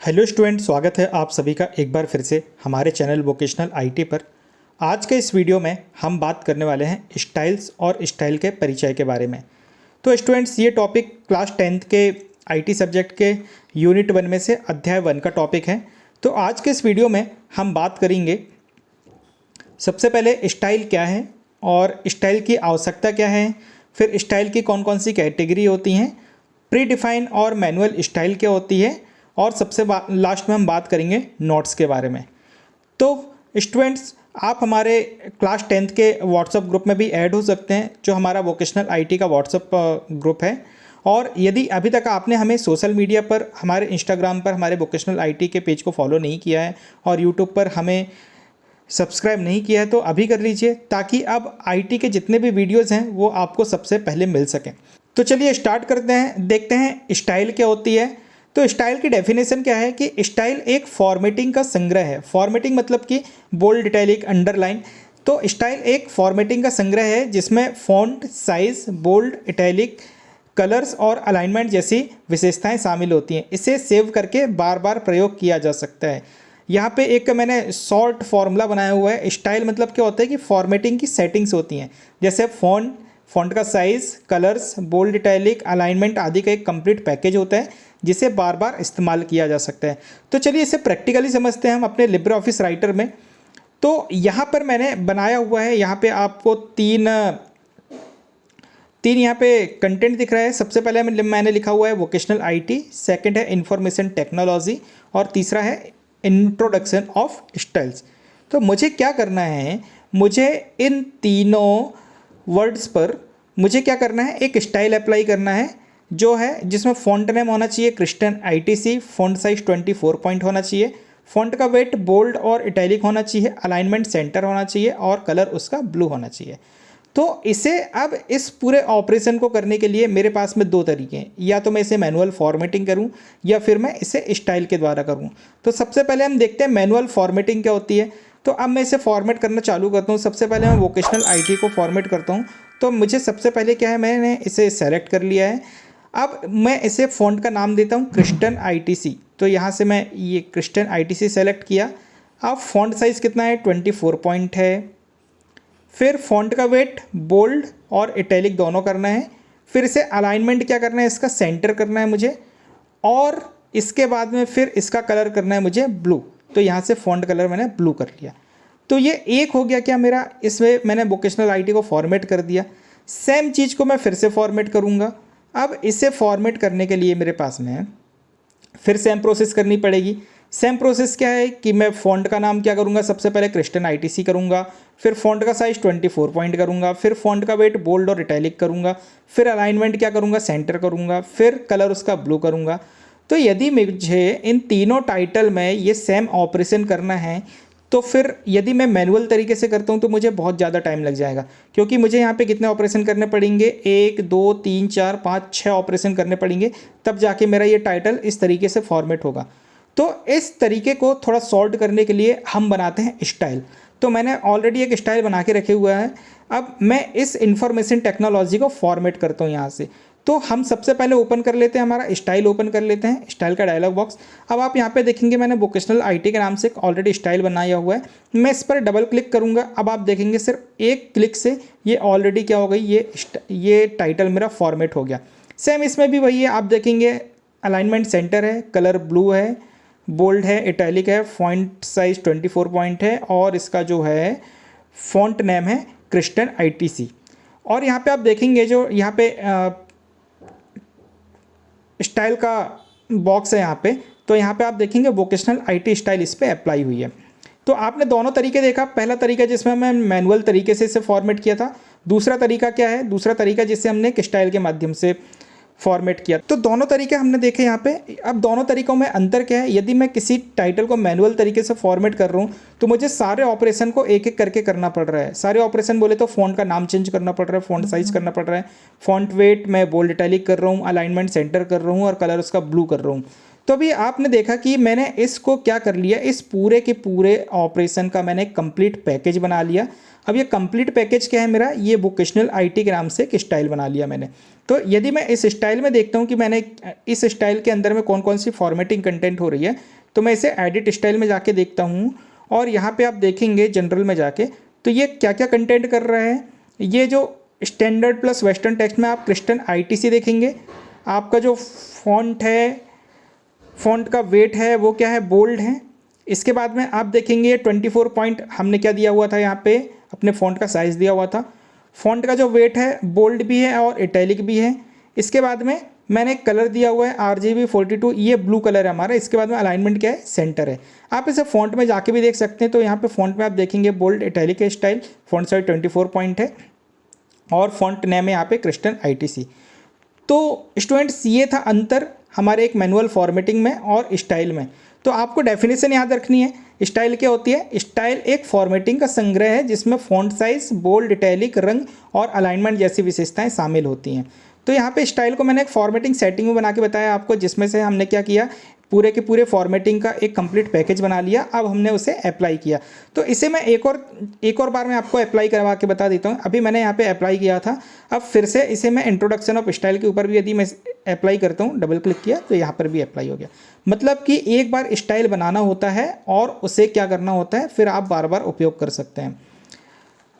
Hello student, स्वागत है आप सभी का एक बार फिर से हमारे चैनल वोकेशनल आईटी पर। आज के इस वीडियो में हम बात करने वाले हैं स्टाइल्स और स्टाइल के परिचय के बारे में। तो स्टूडेंट्स, ये टॉपिक क्लास 10th के आईटी सब्जेक्ट के यूनिट 1 में से अध्याय 1 का टॉपिक है। तो आज के इस वीडियो में हम बात करेंगे सबसे पहले स्टाइल क्या है और स्टाइल की आवश्यकता क्या है, फिर स्टाइल की कौन कौन सी कैटेगरी होती हैं, प्री डिफाइन और मैनुअल स्टाइल क्या होती है, और सबसे लास्ट में हम बात करेंगे नोट्स के बारे में। तो स्टूडेंट्स, आप हमारे क्लास 10th के व्हाट्सएप ग्रुप में भी ऐड हो सकते हैं, जो हमारा वोकेशनल आईटी का व्हाट्सएप ग्रुप है। और यदि अभी तक आपने हमें सोशल मीडिया पर, हमारे इंस्टाग्राम पर हमारे वोकेशनल आईटी के पेज को फॉलो नहीं किया है और यूट्यूब पर हमें सब्सक्राइब नहीं किया है, तो अभी कर लीजिए, ताकि अब आईटी के जितने भी वीडियोज़ हैं वो आपको सबसे पहले मिल सकें। तो चलिए स्टार्ट करते हैं, देखते हैं स्टाइल क्या होती है। तो स्टाइल की डेफिनेशन क्या है कि स्टाइल एक फॉर्मेटिंग का संग्रह है। फॉर्मेटिंग मतलब कि बोल्ड, इटैलिक, अंडरलाइन। तो स्टाइल एक फॉर्मेटिंग का संग्रह है जिसमें font size, bold, italic, colours और अलाइनमेंट जैसी विशेषताएं शामिल होती हैं। इसे सेव करके बार बार प्रयोग किया जा सकता है। यहाँ पे एक मैंने शॉर्ट फॉर्मूला बनाया हुआ है। स्टाइल मतलब क्या होता है कि फॉर्मेटिंग की सेटिंग्स होती हैं, जैसे फॉन्ट का size, colours, bold, italic, alignment आदि का एक कंप्लीट पैकेज होता है जिसे बार बार इस्तेमाल किया जा सकता है। तो चलिए इसे प्रैक्टिकली समझते हैं हम अपने लिब्रे ऑफिस राइटर में। तो यहाँ पर मैंने बनाया हुआ है, यहाँ पे आपको तीन यहाँ पे कंटेंट दिख रहा है। सबसे पहले मैंने लिखा हुआ है वोकेशनल आईटी, सेकंड है इंफॉर्मेशन टेक्नोलॉजी और तीसरा है इंट्रोडक्शन ऑफ स्टाइल्स। तो मुझे क्या करना है, मुझे इन तीनों वर्ड्स पर मुझे क्या करना है, एक स्टाइल अप्लाई करना है जो है जिसमें फ़ॉन्ट नेम होना चाहिए Kristen ITC, font size 24 point होना चाहिए, फ़ॉन्ट का वेट बोल्ड और इटैलिक होना चाहिए, अलाइनमेंट सेंटर होना चाहिए और कलर उसका ब्लू होना चाहिए। तो इसे अब इस पूरे ऑपरेशन को करने के लिए मेरे पास में दो तरीके हैं, या तो मैं इसे मैनुअल फॉर्मेटिंग करूं या फिर मैं इसे स्टाइल के द्वारा करूं। तो सबसे पहले हम देखते हैं मैनुअल फॉर्मेटिंग क्या होती है। तो अब मैं इसे फॉर्मेट करना चालू करता हूं। सबसे पहले मैं वोकेशनल आईटी को फॉर्मेट करता हूं। तो मुझे सबसे पहले क्या है, मैंने इसे सेलेक्ट कर लिया है। अब मैं इसे फ़ॉन्ट का नाम देता हूँ क्रिस्टन आईटीसी। तो यहाँ से मैं ये क्रिस्टन आईटीसी सेलेक्ट किया। अब फ़ॉन्ट साइज़ कितना है, 24 पॉइंट है। फिर फ़ॉन्ट का वेट बोल्ड और इटैलिक दोनों करना है। फिर इसे अलाइनमेंट क्या करना है, इसका सेंटर करना है मुझे, और इसके बाद में फिर इसका कलर करना है मुझे ब्लू। तो यहाँ से फ़ॉन्ट कलर मैंने ब्लू कर लिया। तो ये एक हो गया क्या मेरा, इसमें मैंने वोकेशनल आईटी को फॉर्मेट कर दिया। सेम चीज़ को मैं फिर से फॉर्मेट करूँगा। अब इसे फॉर्मेट करने के लिए मेरे पास में फिर सेम प्रोसेस करनी पड़ेगी। सेम प्रोसेस क्या है कि मैं फ़ॉन्ट का नाम क्या करूँगा, सबसे पहले क्रिस्टन आईटीसी करूँगा, फिर फ़ॉन्ट का साइज़ 24 पॉइंट करूँगा, फिर फ़ॉन्ट का वेट बोल्ड और इटैलिक करूँगा, फिर अलाइनमेंट क्या करूँगा, सेंटर करूँगा, फिर कलर उसका ब्लू करूँगा। तो यदि मुझे इन तीनों टाइटल में ये सेम ऑपरेशन करना है, तो फिर यदि मैं मैनुअल तरीके से करता हूँ तो मुझे बहुत ज़्यादा टाइम लग जाएगा, क्योंकि मुझे यहाँ पे कितने ऑपरेशन करने पड़ेंगे, 1 2 3 4 5 6 ऑपरेशन करने पड़ेंगे, तब जाके मेरा ये टाइटल इस तरीके से फॉर्मेट होगा। तो इस तरीके को थोड़ा सॉल्व करने के लिए हम बनाते हैं स्टाइल। तो मैंने ऑलरेडी एक स्टाइल बना के रखे हुआ है। अब मैं इस इंफॉर्मेशन टेक्नोलॉजी को फॉर्मेट करता हूँ यहाँ से। तो हम सबसे पहले ओपन कर लेते हैं, हमारा स्टाइल ओपन कर लेते हैं, स्टाइल का डायलॉग बॉक्स। अब आप यहाँ पे देखेंगे मैंने वोकेशनल आईटी के नाम से ऑलरेडी स्टाइल बनाया हुआ है। मैं इस पर डबल क्लिक करूँगा। अब आप देखेंगे सिर्फ एक क्लिक से ये ऑलरेडी क्या हो गई, ये टाइटल मेरा फॉर्मेट हो गया। सेम इसमें भी वही है, आप देखेंगे अलाइनमेंट सेंटर है, कलर ब्लू है, बोल्ड है, इटैलिक है, फॉन्ट साइज 24 पॉइंट है और इसका जो है फॉन्ट नेम है क्रिस्टन आईटीसी। और यहाँ पे आप देखेंगे जो यहाँ पे स्टाइल का बॉक्स है यहाँ पे, तो यहाँ पे आप देखेंगे वोकेशनल आईटी स्टाइल इस पे अप्लाई हुई है। तो आपने दोनों तरीके देखा। पहला तरीका जिसमें मैं मैनुअल तरीके से इसे फॉर्मेट किया था। दूसरा तरीका क्या है, दूसरा तरीका जिससे हमने एक स्टाइल के माध्यम से फॉर्मेट किया। तो दोनों तरीके हमने देखे यहाँ पे। अब दोनों तरीकों में अंतर क्या है, यदि मैं किसी टाइटल को मैनुअल तरीके से फॉर्मेट कर रहा हूँ तो मुझे सारे ऑपरेशन को एक एक करके करना पड़ रहा है। सारे ऑपरेशन बोले तो फ़ॉन्ट का नाम चेंज करना पड़ रहा है, फ़ॉन्ट साइज़ करना पड़ रहा है, फ़ॉन्ट वेट मैं बोल्ड इटैलिक कर रहा हूँ, अलाइनमेंट सेंटर कर रहा हूँ और कलर उसका ब्लू कर रहा हूँ। तो अभी आपने देखा कि मैंने इसको क्या कर लिया, इस पूरे के पूरे ऑपरेशन का मैंने कंप्लीट पैकेज बना लिया। अब ये कंप्लीट पैकेज क्या है मेरा, ये वोकेशनल आईटी के नाम से एक स्टाइल बना लिया मैंने। तो यदि मैं इस स्टाइल में देखता हूँ कि मैंने इस स्टाइल के अंदर में कौन कौन सी फॉर्मेटिंग कंटेंट हो रही है, तो मैं इसे एडिट स्टाइल में जाके देखता हूँ और यहाँ पे आप देखेंगे जनरल में जाके तो ये क्या क्या कंटेंट कर रहा है। ये जो स्टैंडर्ड प्लस वेस्टर्न टेक्स्ट में आप क्रिस्टन आईटीसी देखेंगे, आपका जो फॉन्ट है, फॉन्ट का वेट है वो क्या है, बोल्ड है। इसके बाद में आप देखेंगे 24 पॉइंट हमने क्या दिया हुआ था, यहाँ पे अपने फॉन्ट का साइज़ दिया हुआ था। फॉन्ट का जो वेट है बोल्ड भी है और इटैलिक भी है। इसके बाद में मैंने कलर दिया हुआ है RGB 42, ये ब्लू कलर है हमारा। इसके बाद में अलाइनमेंट क्या है, सेंटर है। आप इसे फॉन्ट में जाके भी देख सकते हैं। तो यहाँ पे फॉन्ट में आप देखेंगे बोल्ड इटैलिक है स्टाइल, फॉन्ट साइज 24 पॉइंट है और फॉन्ट नेम है यहाँ पे क्रिस्टन आईटीसी। तो स्टूडेंट्स ये था अंतर हमारे एक मैनुअल फॉर्मेटिंग में और स्टाइल में। तो आपको डेफिनेशन याद रखनी है। स्टाइल क्या होती है, स्टाइल एक फॉर्मेटिंग का संग्रह है जिसमें फॉन्ट साइज, बोल्ड, इटैलिक, रंग और अलाइनमेंट जैसी विशेषताएं शामिल होती हैं। तो यहाँ पे स्टाइल को मैंने एक फॉर्मेटिंग सेटिंग में बना के बताया आपको, जिसमें से हमने क्या किया, पूरे के पूरे फॉर्मेटिंग का एक कंप्लीट पैकेज बना लिया। अब हमने उसे अप्लाई किया। तो इसे मैं एक और बार मैं आपको अप्लाई करवा के बता देता हूँ। अभी मैंने यहाँ पे अप्लाई किया था, अब फिर से इसे मैं इंट्रोडक्शन ऑफ स्टाइल के ऊपर भी यदि मैं अप्लाई करता हूँ, डबल क्लिक किया तो यहाँ पर भी अप्लाई हो गया। मतलब कि एक बार स्टाइल बनाना होता है और उसे क्या करना होता है, फिर आप बार बार उपयोग कर सकते हैं।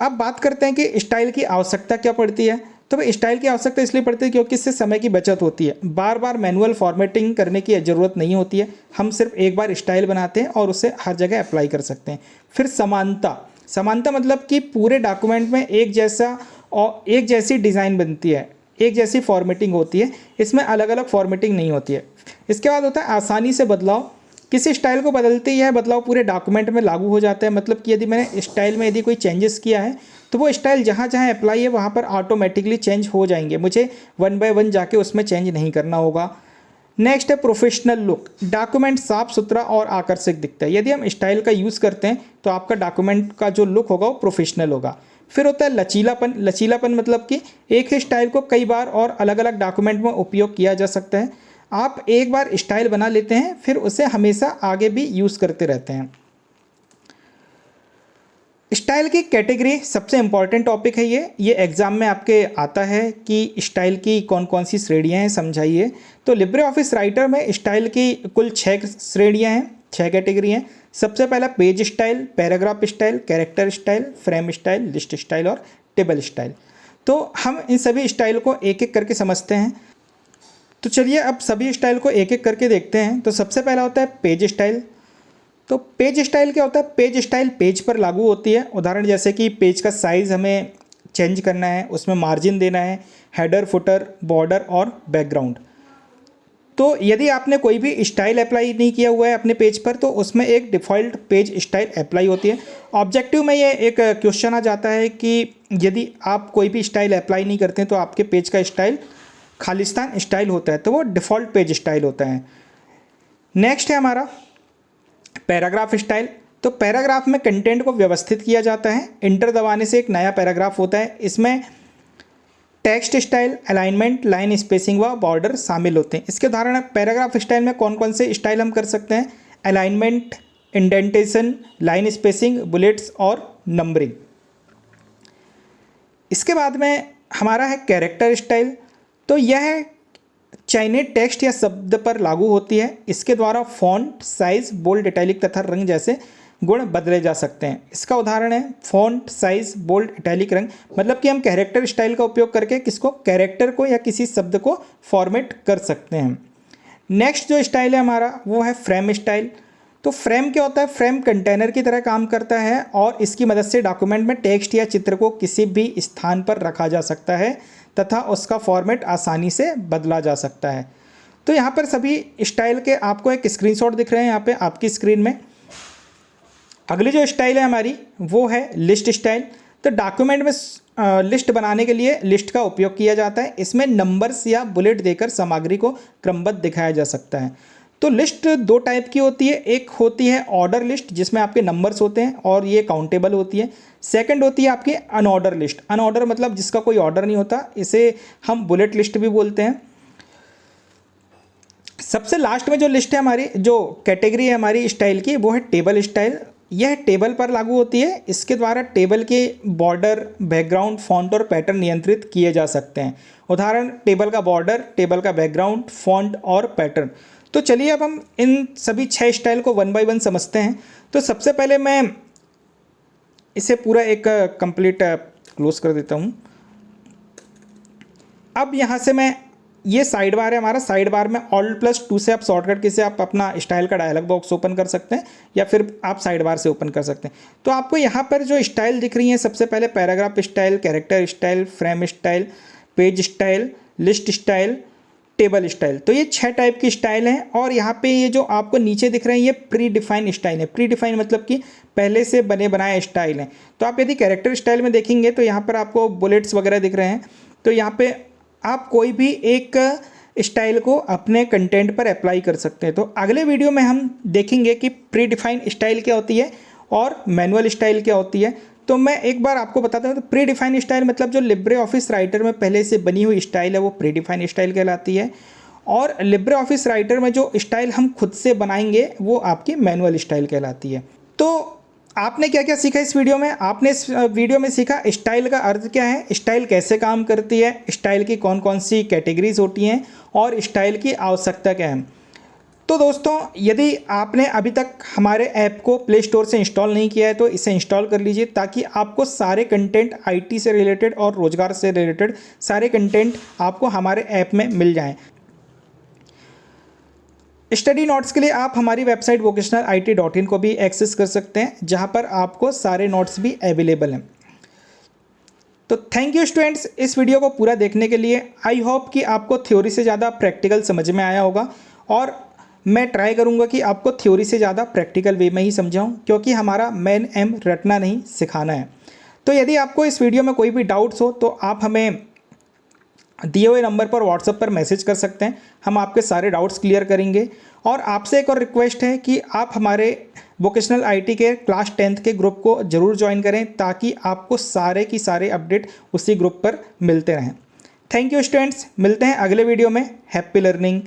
अब बात करते हैं कि स्टाइल की आवश्यकता क्या पड़ती है। तो भाई स्टाइल की आवश्यकता इसलिए पड़ती है क्योंकि इससे समय की बचत होती है। बार बार मैनुअल फॉर्मेटिंग करने की ज़रूरत नहीं होती है। हम सिर्फ एक बार स्टाइल बनाते हैं और उसे हर जगह अप्लाई कर सकते हैं। फिर समानता मतलब कि पूरे डॉक्यूमेंट में एक जैसा और एक जैसी डिज़ाइन बनती है, एक जैसी फॉर्मेटिंग होती है। इसमें अलग अलग फॉर्मेटिंग नहीं होती है। इसके बाद होता है आसानी से बदलाव। किसी स्टाइल को बदलते ही यह बदलाव पूरे डॉक्यूमेंट में लागू हो जाता है। मतलब कि यदि मैंने स्टाइल में यदि कोई चेंजेस किया है तो वो स्टाइल जहाँ जहाँ अप्लाई है वहाँ पर ऑटोमेटिकली चेंज हो जाएंगे। मुझे 1 बाय 1 जाके उसमें चेंज नहीं करना होगा। नेक्स्ट है प्रोफेशनल लुक। डॉक्यूमेंट साफ सुथरा और आकर्षक दिखता है। यदि हम स्टाइल का यूज़ करते हैं तो आपका डॉक्यूमेंट का जो लुक होगा वो प्रोफेशनल होगा। फिर होता है लचीलापन मतलब कि एक ही स्टाइल को कई बार और अलग अलग डॉक्यूमेंट में उपयोग किया जा सकता है। आप एक बार स्टाइल बना लेते हैं फिर उसे हमेशा आगे भी यूज़ करते रहते हैं। स्टाइल की कैटेगरी सबसे इम्पॉर्टेंट टॉपिक है ये एग्ज़ाम में आपके आता है कि स्टाइल की कौन कौन सी श्रेणियाँ हैं, समझाइए। तो लिब्रे ऑफिस राइटर में स्टाइल की कुल 6 श्रेणियाँ हैं, 6 कैटेगरी हैं। सबसे पहला page style, paragraph style, character style, frame style, list style और टेबल स्टाइल। तो हम इन सभी स्टाइल को एक एक करके समझते हैं। तो चलिए अब सभी स्टाइल को एक एक करके देखते हैं। तो सबसे पहला होता है पेज स्टाइल। तो पेज स्टाइल क्या होता है, पेज स्टाइल पेज पर लागू होती है। उदाहरण जैसे कि पेज का साइज़ हमें चेंज करना है, उसमें मार्जिन देना है, हेडर, फुटर, बॉर्डर और बैकग्राउंड। तो यदि आपने कोई भी स्टाइल अप्लाई नहीं किया हुआ है अपने पेज पर तो उसमें एक डिफ़ॉल्ट पेज स्टाइल अप्लाई होती है। ऑब्जेक्टिव में ये एक क्वेश्चन आ जाता है कि यदि आप कोई भी स्टाइल अप्लाई नहीं करते तो आपके पेज का स्टाइल खालिस्तान स्टाइल होता है, तो वो डिफ़ॉल्ट पेज स्टाइल होता है। नेक्स्ट है हमारा पैराग्राफ स्टाइल। तो पैराग्राफ में कंटेंट को व्यवस्थित किया जाता है। इंटर दबाने से एक नया पैराग्राफ होता है। इसमें text style, alignment, line spacing व बॉर्डर शामिल होते हैं। इसके उदाहरण पैराग्राफ स्टाइल में कौन कौन से स्टाइल हम कर सकते हैं, alignment, indentation, line spacing, bullets और नंबरिंग। इसके बाद में हमारा है कैरेक्टर स्टाइल। तो यह चयनित टेक्स्ट या शब्द पर लागू होती है। इसके द्वारा फॉन्ट साइज, बोल्ड, इटैलिक तथा रंग जैसे गुण बदले जा सकते हैं। इसका उदाहरण है फॉन्ट साइज, बोल्ड, इटैलिक, रंग। मतलब कि हम कैरेक्टर स्टाइल का उपयोग करके किसको, कैरेक्टर को या किसी शब्द को फॉर्मेट कर सकते हैं। नेक्स्ट जो स्टाइल है हमारा वो है फ्रेम स्टाइल। तो फ्रेम क्या होता है, फ्रेम कंटेनर की तरह काम करता है और इसकी मदद से डॉक्यूमेंट में टेक्स्ट या चित्र को किसी भी स्थान पर रखा जा सकता है तथा उसका फॉर्मेट आसानी से बदला जा सकता है। तो यहाँ पर सभी स्टाइल के आपको एक स्क्रीनशॉट दिख रहे हैं यहाँ पे आपकी स्क्रीन में। अगली जो स्टाइल है हमारी वो है लिस्ट स्टाइल। तो डॉक्यूमेंट में लिस्ट बनाने के लिए लिस्ट का उपयोग किया जाता है। इसमें नंबर्स या बुलेट देकर सामग्री को क्रमबद्ध दिखाया जा सकता है। तो लिस्ट 2 टाइप की होती है। एक होती है ऑर्डर लिस्ट जिसमें आपके नंबर्स होते हैं और ये काउंटेबल होती है। सेकंड होती है आपकी अनऑर्डर लिस्ट। अनऑर्डर मतलब जिसका कोई ऑर्डर नहीं होता, इसे हम बुलेट लिस्ट भी बोलते हैं। सबसे लास्ट में जो लिस्ट है हमारी, जो कैटेगरी है हमारी स्टाइल की, वो है टेबल स्टाइल। यह टेबल पर लागू होती है। इसके द्वारा टेबल के बॉर्डर, बैकग्राउंड, फॉन्ट और पैटर्न नियंत्रित किए जा सकते हैं। उदाहरण, टेबल का बॉर्डर, टेबल का बैकग्राउंड, फॉन्ट और पैटर्न। तो चलिए अब हम इन सभी 6 स्टाइल को वन बाय वन समझते हैं। तो सबसे पहले मैं इसे पूरा एक कंप्लीट क्लोज कर देता हूँ। अब यहाँ से मैं, ये साइड बार है हमारा, साइड बार में Alt+2 से आप शॉर्टकट की से आप अपना स्टाइल का डायलॉग बॉक्स ओपन कर सकते हैं, या फिर आप साइड बार से ओपन कर सकते हैं। तो आपको यहाँ पर जो स्टाइल दिख रही है, सबसे पहले paragraph style, character style, frame style, page style, list style, table style. तो ये 6 टाइप की स्टाइल हैं। और यहाँ पे ये जो आपको नीचे दिख रहे हैं, ये प्री डिफाइन स्टाइल है। प्री डिफाइन मतलब कि पहले से बने बनाए स्टाइल हैं। तो आप यदि कैरेक्टर स्टाइल में देखेंगे तो यहाँ पर आपको बुलेट्स वगैरह दिख रहे हैं। तो यहाँ पे आप कोई भी एक स्टाइल को अपने कंटेंट पर अप्लाई कर सकते हैं। तो अगले वीडियो में हम देखेंगे कि प्री डिफाइन स्टाइल क्या होती है और मैनुअल स्टाइल क्या होती है। तो मैं एक बार आपको बताता हूँ। तो प्री डिफाइन स्टाइल मतलब जो लिब्रे ऑफिस राइटर में पहले से बनी हुई स्टाइल है, वो प्री डिफाइन स्टाइल कहलाती है। और लिब्रे ऑफिस राइटर में जो स्टाइल हम खुद से बनाएंगे, वो आपकी मैनुअल स्टाइल कहलाती है। तो आपने क्या क्या सीखा इस वीडियो में? आपने इस वीडियो में सीखा स्टाइल का अर्थ क्या है, स्टाइल कैसे काम करती है, स्टाइल की कौन कौन सी कैटेगरीज होती हैं, और स्टाइल की आवश्यकता क्या है। तो दोस्तों, यदि आपने अभी तक हमारे ऐप को प्ले स्टोर से इंस्टॉल नहीं किया है तो इसे इंस्टॉल कर लीजिए, ताकि आपको सारे कंटेंट IT से रिलेटेड और रोजगार से रिलेटेड सारे कंटेंट आपको हमारे ऐप में मिल जाएं। स्टडी नोट्स के लिए आप हमारी वेबसाइट vocationalit.in को भी एक्सेस कर सकते हैं, जहां पर आपको सारे नोट्स भी अवेलेबल हैं। तो थैंक यू स्टूडेंट्स, इस वीडियो को पूरा देखने के लिए। आई होप कि आपको थ्योरी से ज़्यादा प्रैक्टिकल समझ में आया होगा, और मैं ट्राई करूंगा कि आपको थ्योरी से ज़्यादा प्रैक्टिकल वे में ही समझाऊं, क्योंकि हमारा मेन एम रटना नहीं, सिखाना है। तो यदि आपको इस वीडियो में कोई भी डाउट्स हो तो आप हमें दिए हुए नंबर पर व्हाट्सएप पर मैसेज कर सकते हैं। हम आपके सारे डाउट्स क्लियर करेंगे। और आपसे एक और रिक्वेस्ट है कि आप हमारे वोकेशनल IT के क्लास 10th के ग्रुप को ज़रूर ज्वाइन करें, ताकि आपको सारे की सारे अपडेट उसी ग्रुप पर मिलते रहें। थैंक यू स्टूडेंट्स, मिलते हैं अगले वीडियो में। Happy learning.